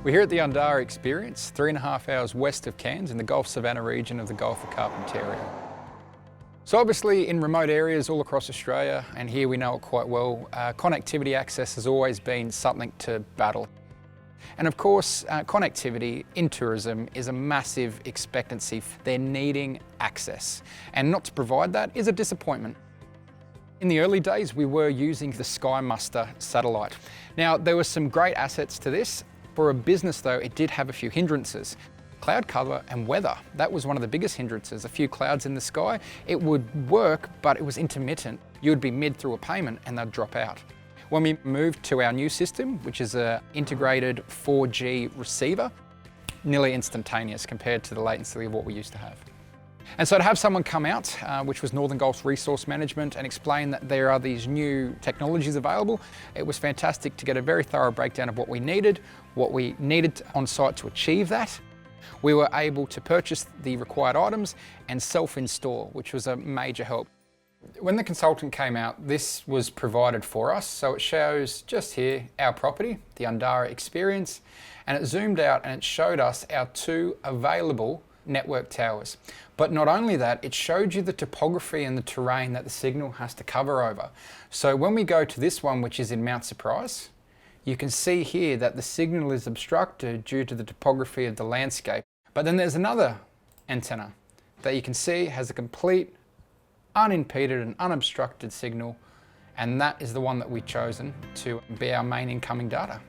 We're here at the Undara Experience, 3.5 hours west of Cairns in the Gulf Savannah region of the Gulf of Carpentaria. So obviously in remote areas all across Australia, and here we know it quite well, connectivity access has always been something to battle. And of course, connectivity in tourism is a massive expectancy. They're needing access, and not to provide that is a disappointment. In the early days, we were using the SkyMuster satellite. Now, there were some great assets to this. For a business though, it did have a few hindrances. Cloud cover and weather, that was one of the biggest hindrances. A few clouds in the sky, it would work, but it was intermittent. You would be mid through a payment and they'd drop out. When we moved to our new system, which is an integrated 4G receiver, nearly instantaneous compared to the latency of what we used to have. And so to have someone come out, which was Northern Gulf's resource management, and explain that there are these new technologies available, it was fantastic to get a very thorough breakdown of what we needed on site to achieve that. We were able to purchase the required items and self-install, which was a major help. When the consultant came out, this was provided for us. So it shows just here our property, the Undara Experience, and it zoomed out and it showed us our 2 available network towers. But not only that, it showed you the topography and the terrain that the signal has to cover over. So when we go to this one, which is in Mount Surprise, you can see here that the signal is obstructed due to the topography of the landscape. But then there's another antenna that you can see has a complete unimpeded and unobstructed signal, and that is the one that we've chosen to be our main incoming data.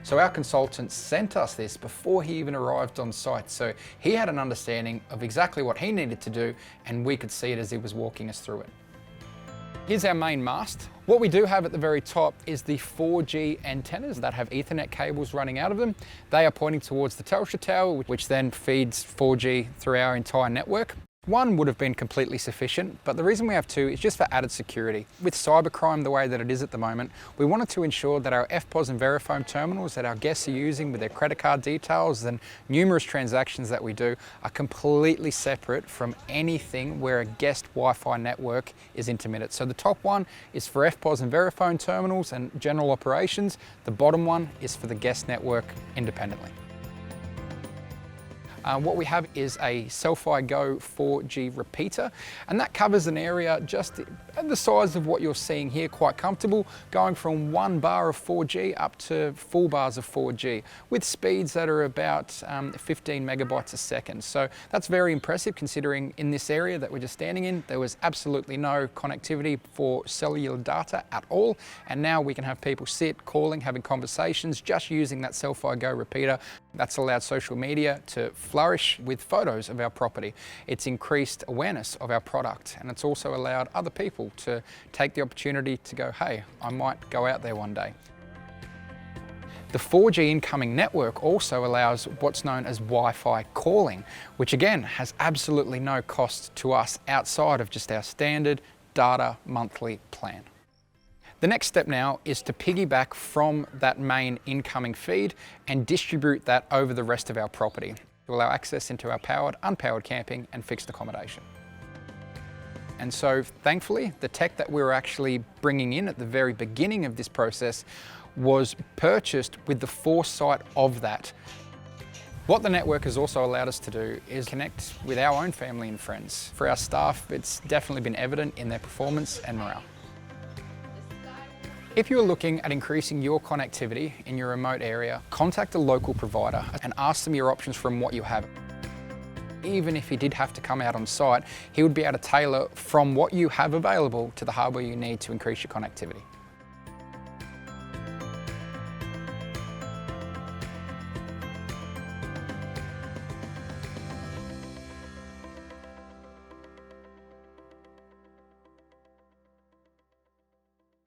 So our consultant sent us this before he even arrived on site. So he had an understanding of exactly what he needed to do, and we could see it as he was walking us through it. Here's our main mast. What we do have at the very top is the 4G antennas that have Ethernet cables running out of them. They are pointing towards the Telstra tower, which then feeds 4G through our entire network. One would have been completely sufficient, but the reason we have 2 is just for added security. With cybercrime the way that it is at the moment, we wanted to ensure that our FPOS and Verifone terminals that our guests are using with their credit card details and numerous transactions that we do are completely separate from anything where a guest Wi-Fi network is intermittent. So the top one is for FPOS and Verifone terminals and general operations. The bottom one is for the guest network independently. What we have is a Selfie Go 4G repeater, and that covers an area just the size of what you're seeing here, quite comfortable, going from 1 bar of 4G up to 4 bars of 4G with speeds that are about 15 megabytes a second. So that's very impressive considering in this area that we're just standing in, there was absolutely no connectivity for cellular data at all. And now we can have people sit, calling, having conversations, just using that Selfie Go repeater. That's allowed social media to flourish with photos of our property. It's increased awareness of our product, and it's also allowed other people to take the opportunity to go, hey, I might go out there one day. The 4G incoming network also allows what's known as Wi-Fi calling, which again has absolutely no cost to us outside of just our standard data monthly plan. The next step now is to piggyback from that main incoming feed and distribute that over the rest of our property to allow access into our powered, unpowered camping and fixed accommodation. And so thankfully, the tech that we were actually bringing in at the very beginning of this process was purchased with the foresight of that. What the network has also allowed us to do is connect with our own family and friends. For our staff, it's definitely been evident in their performance and morale. If you're looking at increasing your connectivity in your remote area, contact a local provider and ask them your options from what you have. Even if he did have to come out on site, he would be able to tailor from what you have available to the hardware you need to increase your connectivity.